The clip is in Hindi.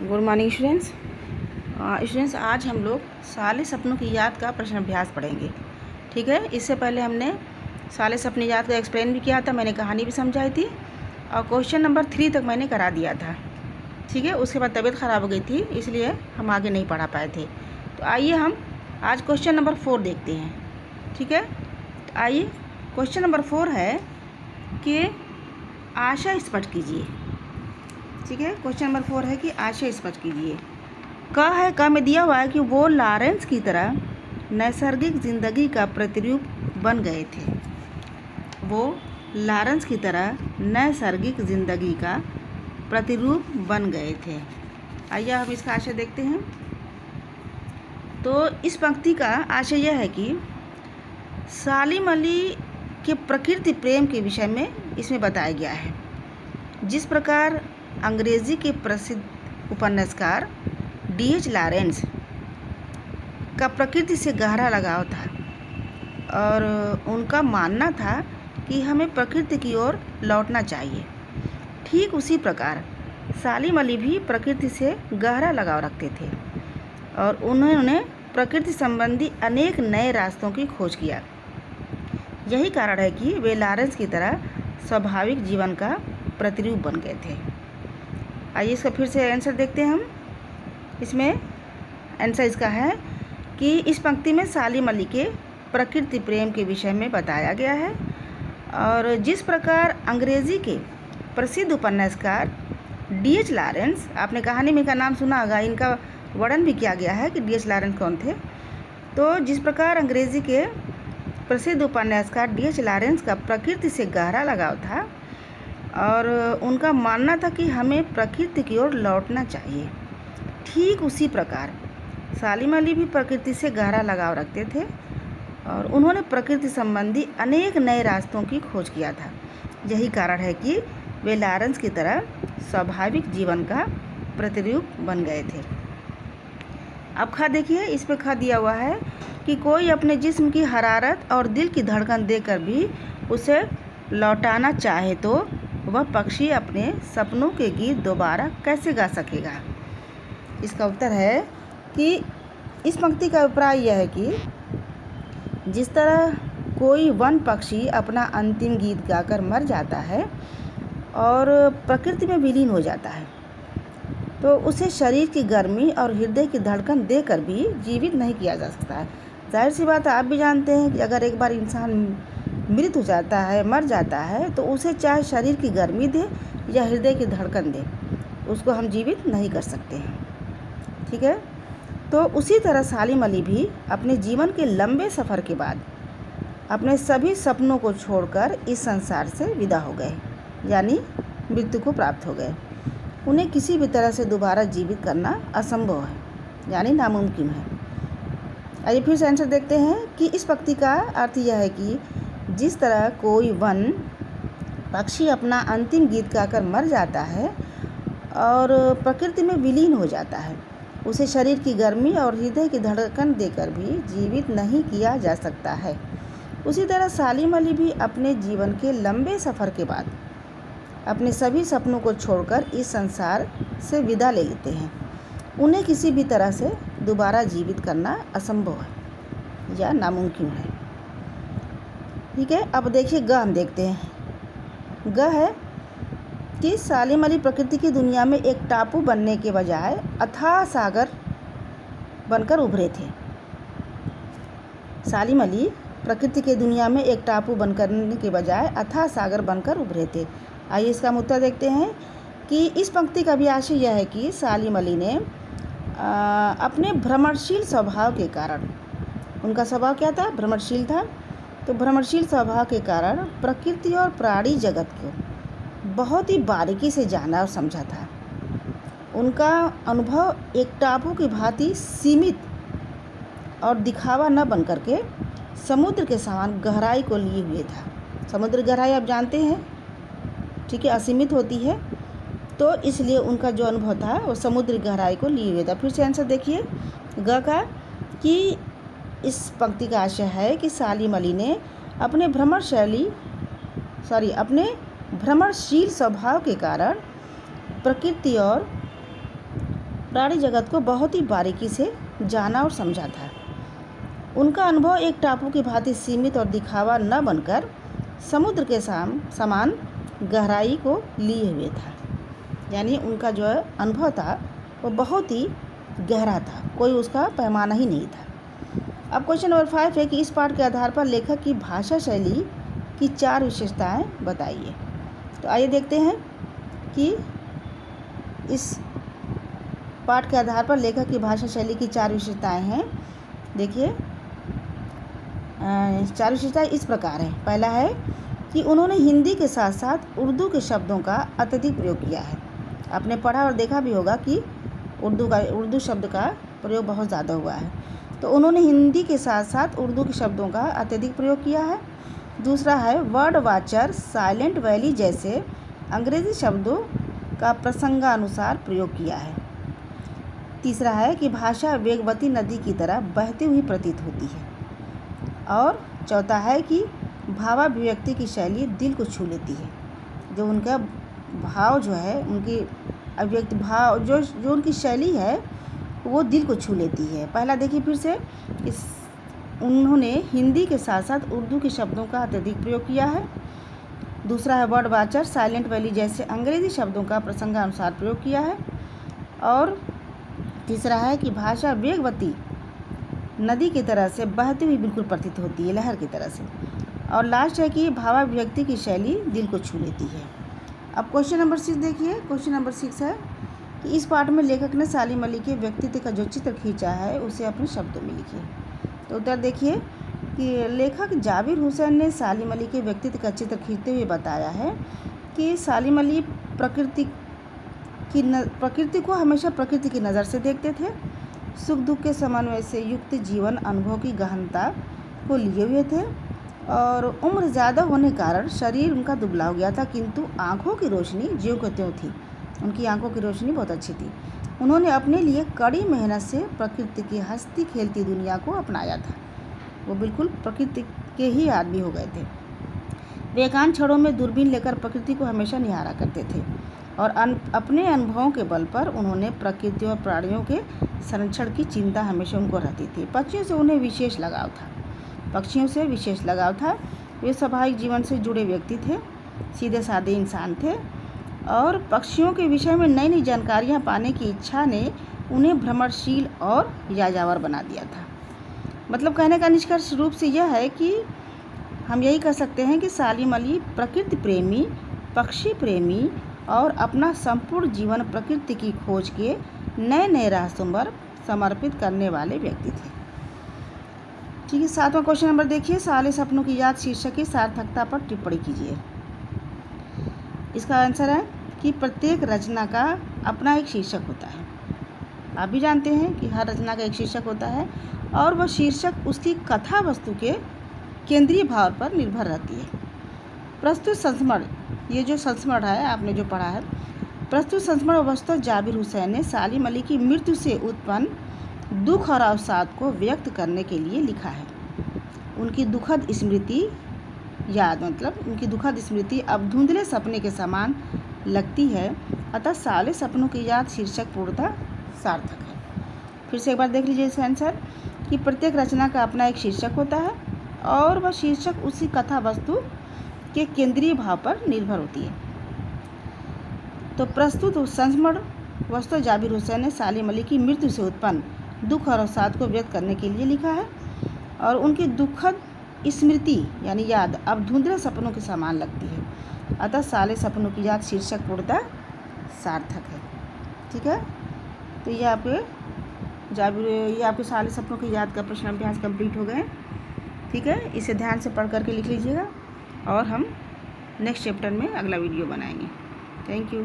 Good morning students. स्टूडेंट्स आज हम लोग साले सपनों की याद का प्रश्न अभ्यास पढ़ेंगे। ठीक है, इससे पहले हमने साले सपने याद को एक्सप्लेन भी किया था, मैंने कहानी भी समझाई थी और क्वेश्चन नंबर 3 तक मैंने करा दिया था। ठीक है, उसके बाद तबीयत ख़राब हो गई थी इसलिए हम आगे नहीं पढ़ा पाए थे। तो आइए हम आज क्वेश्चन नंबर 4 देखते हैं। ठीक है, तो आइए क्वेश्चन नंबर 4 है कि आशय स्पष्ट कीजिए। ठीक है, क्वेश्चन नंबर 4 है कि आशय स्पष्ट कीजिए। क में दिया हुआ है कि वो लॉरेंस की तरह नैसर्गिक ज़िंदगी का प्रतिरूप बन गए थे। वो लॉरेंस की तरह नैसर्गिक ज़िंदगी का प्रतिरूप बन गए थे। आइए हम इसका आशय देखते हैं। तो इस पंक्ति का आशय यह है कि सालिम अली के प्रकृति प्रेम के विषय में इसमें बताया गया है। जिस प्रकार अंग्रेज़ी के प्रसिद्ध उपन्यासकार D.H. लॉरेंस का प्रकृति से गहरा लगाव था और उनका मानना था कि हमें प्रकृति की ओर लौटना चाहिए, ठीक उसी प्रकार सालिम अली भी प्रकृति से गहरा लगाव रखते थे और उन्होंने प्रकृति संबंधी अनेक नए रास्तों की खोज किया। यही कारण है कि वे लॉरेंस की तरह स्वाभाविक जीवन का प्रतिरूप बन गए थे। आइए इसका फिर से आंसर देखते हैं हम। इसमें आंसर इसका है कि इस पंक्ति में सालिम अली के प्रकृति प्रेम के विषय में बताया गया है और जिस प्रकार अंग्रेज़ी के प्रसिद्ध उपन्यासकार D.H. लॉरेंस, आपने कहानी में इनका नाम सुना होगा, इनका वर्णन भी किया गया है कि D.H. लॉरेंस कौन थे। तो जिस प्रकार अंग्रेज़ी के प्रसिद्ध उपन्यासकार D.H. लॉरेंस का प्रकृति से गहरा लगाव था और उनका मानना था कि हमें प्रकृति की ओर लौटना चाहिए, ठीक उसी प्रकार सालिम अली भी प्रकृति से गहरा लगाव रखते थे और उन्होंने प्रकृति संबंधी अनेक नए रास्तों की खोज किया था। यही कारण है कि वे लॉरेंस की तरह स्वाभाविक जीवन का प्रतिरूप बन गए थे। अब ख देखिए, इस पे ख दिया हुआ है कि कोई अपने जिस्म की हरारत और दिल की धड़कन देकर भी उसे लौटाना चाहे तो वह पक्षी अपने सपनों के गीत दोबारा कैसे गा सकेगा। इसका उत्तर है कि इस पंक्ति का अभिप्राय यह है कि जिस तरह कोई वन पक्षी अपना अंतिम गीत गाकर मर जाता है और प्रकृति में विलीन हो जाता है, तो उसे शरीर की गर्मी और हृदय की धड़कन देकर भी जीवित नहीं किया जा सकता है। जाहिर सी बात है, आप भी जानते हैं कि अगर एक बार इंसान मृत हो जाता है, मर जाता है, तो उसे चाहे शरीर की गर्मी दे या हृदय की धड़कन दे, उसको हम जीवित नहीं कर सकते हैं। ठीक है, तो उसी तरह सालिम अली भी अपने जीवन के लंबे सफ़र के बाद अपने सभी सपनों को छोड़कर इस संसार से विदा हो गए, यानी मृत्यु को प्राप्त हो गए। उन्हें किसी भी तरह से दोबारा जीवित करना असंभव है, यानी नामुमकिन है। आइए फिर से आंसर देखते हैं कि इस पंक्ति का अर्थ यह है कि जिस तरह कोई वन पक्षी अपना अंतिम गीत गाकर मर जाता है और प्रकृति में विलीन हो जाता है, उसे शरीर की गर्मी और हृदय की धड़कन देकर भी जीवित नहीं किया जा सकता है। उसी तरह सालिम अली भी अपने जीवन के लंबे सफ़र के बाद अपने सभी सपनों को छोड़कर इस संसार से विदा ले लेते हैं। उन्हें किसी भी तरह से दोबारा जीवित करना असंभव है या नामुमकिन है। ठीक है, अब देखिए ग हम देखते हैं। ग है कि सालिम अली प्रकृति की दुनिया में एक टापू बनने के बजाय अथाह सागर बनकर उभरे थे। सालिम अली प्रकृति की दुनिया में एक टापू बनकर के बजाय अथाह सागर बनकर उभरे थे। आइए इसका उत्तर देखते हैं कि इस पंक्ति का भी आशय यह है कि सालिम अली ने अपने भ्रमणशील स्वभाव के कारण, उनका स्वभाव क्या था, भ्रमणशील था, तो भ्रमणशील स्वभाव के कारण प्रकृति और प्राणी जगत को बहुत ही बारीकी से जाना और समझा था। उनका अनुभव एक टापू की भांति सीमित और दिखावा न बन करके समुद्र के समान गहराई को लिए हुए था। समुद्र गहराई आप जानते हैं, ठीक है, असीमित होती है, तो इसलिए उनका जो अनुभव था वो समुद्र गहराई को लिए हुए था। फिर से आंसर देखिए ग का कि इस पंक्ति का आशय है कि सालिम अली ने अपने भ्रमणशील स्वभाव के कारण प्रकृति और प्राणी जगत को बहुत ही बारीकी से जाना और समझा था। उनका अनुभव एक टापू की भांति सीमित और दिखावा न बनकर समुद्र के समान गहराई को लिए हुए था। यानी उनका जो अनुभव था वो बहुत ही गहरा था, कोई उसका पैमाना ही नहीं था। अब क्वेश्चन नंबर 5 है कि इस पाठ के आधार पर लेखक की भाषा शैली की 4 विशेषताएं बताइए। तो आइए देखते हैं कि इस पाठ के आधार पर लेखक की भाषा शैली की 4 विशेषताएं हैं। देखिए 4 विशेषताएं इस प्रकार हैं। पहला है कि उन्होंने हिंदी के साथ साथ उर्दू के शब्दों का अत्यधिक प्रयोग किया है। आपने पढ़ा और देखा भी होगा कि उर्दू शब्द का प्रयोग बहुत ज़्यादा हुआ है। तो उन्होंने हिंदी के साथ साथ उर्दू के शब्दों का अत्यधिक प्रयोग किया है। दूसरा है वर्ड वाचर, साइलेंट वैली जैसे अंग्रेज़ी शब्दों का प्रसंगानुसार प्रयोग किया है। तीसरा है कि भाषा वेगवती नदी की तरह बहती हुई प्रतीत होती है। और चौथा है कि भावाभिव्यक्ति की शैली दिल को छू लेती है। जो उनका भाव जो है, उनकी अभिव्यक्ति भाव जो उनकी शैली है वो दिल को छू लेती है। पहला देखिए फिर से, उन्होंने हिंदी के साथ साथ उर्दू के शब्दों का अत्यधिक प्रयोग किया है। दूसरा है वर्ड वाचर, साइलेंट वैली जैसे अंग्रेज़ी शब्दों का प्रसंगानुसार प्रयोग किया है। और तीसरा है कि भाषा वेगवती नदी की तरह से बहती हुई बिल्कुल प्रतीत होती है, लहर की तरह से। और लास्ट है कि भावाभिव्यक्ति की शैली दिल को छू लेती है। अब क्वेश्चन नंबर 6 देखिए। क्वेश्चन नंबर 6 है कि इस पाठ में लेखक ने सालिम अली के व्यक्तित्व का जो चित्र खींचा है उसे अपने शब्दों में लिखिए। तो उत्तर देखिए कि लेखक जाबिर हुसैन ने सालिम अली के व्यक्तित्व का चित्र खींचते हुए बताया है कि सालिम अली प्रकृति को हमेशा प्रकृति की नज़र से देखते थे। सुख दुख के समन्वय से युक्त जीवन अनुभव की गहनता को लिए हुए थे। और उम्र ज़्यादा होने कारण शरीर उनका दुबला हो गया था, किंतु आँखों की रोशनी ज्यों की त्यों थी। उनकी आंखों की रोशनी बहुत अच्छी थी। उन्होंने अपने लिए कड़ी मेहनत से प्रकृति की हंसती खेलती दुनिया को अपनाया था। वो बिल्कुल प्रकृति के ही आदमी हो गए थे। वे एकांत क्षणों में दूरबीन लेकर प्रकृति को हमेशा निहारा करते थे और अपने अनुभवों के बल पर उन्होंने प्रकृति और प्राणियों के संरक्षण की चिंता हमेशा उनको रहती थी। पक्षियों से उन्हें विशेष लगाव था। वे स्वाभाविक जीवन से जुड़े व्यक्ति थे, सीधे साधे इंसान थे और पक्षियों के विषय में नई नई जानकारियाँ पाने की इच्छा ने उन्हें भ्रमणशील और यायावर बना दिया था। मतलब कहने का निष्कर्ष रूप से यह है कि हम यही कह सकते हैं कि सालिम अली प्रकृति प्रेमी, पक्षी प्रेमी और अपना संपूर्ण जीवन प्रकृति की खोज के नए नए रहस्यों पर समर्पित करने वाले व्यक्ति थे। ठीक है, 7वां क्वेश्चन नंबर देखिए। साले सपनों की याद शीर्षक की सार्थकता पर टिप्पणी कीजिए। इसका आंसर है कि प्रत्येक रचना का अपना एक शीर्षक होता है। आप भी जानते हैं कि हर रचना का एक शीर्षक होता है और वह शीर्षक उसकी कथा वस्तु के केंद्रीय भाव पर निर्भर रहती है। प्रस्तुत संस्मरण, ये जो संस्मरण है आपने जो पढ़ा है, प्रस्तुत संस्मरण वस्तुतः जाबिर हुसैन ने सालिम अली की मृत्यु से उत्पन्न दुख और अवसाद को व्यक्त करने के लिए लिखा है। उनकी दुखद स्मृति अब धुंधले सपने के समान लगती है, अतः साले सपनों की याद शीर्षक पूर्णतः सार्थक है। फिर से एक बार देख लीजिए इसका आंसर कि प्रत्येक रचना का अपना एक शीर्षक होता है और वह शीर्षक उसी कथा वस्तु के केंद्रीय भाव पर निर्भर होती है। तो प्रस्तुत संस्मरण वस्तु जाबिर हुसैन ने सालिम अली की मृत्यु से उत्पन्न दुख और अवसाद को व्यक्त करने के लिए लिखा है और उनकी दुखद स्मृति यानी याद अब धुंधले सपनों के समान लगती है, अतः साले सपनों की याद शीर्षक पूर्णतः सार्थक है। ठीक है, तो ये आपके साले सपनों की याद का प्रश्न अभ्यास कंप्लीट हो गए। ठीक है, इसे ध्यान से पढ़ करके लिख लीजिएगा और हम नेक्स्ट चैप्टर में अगला वीडियो बनाएंगे। Thank you.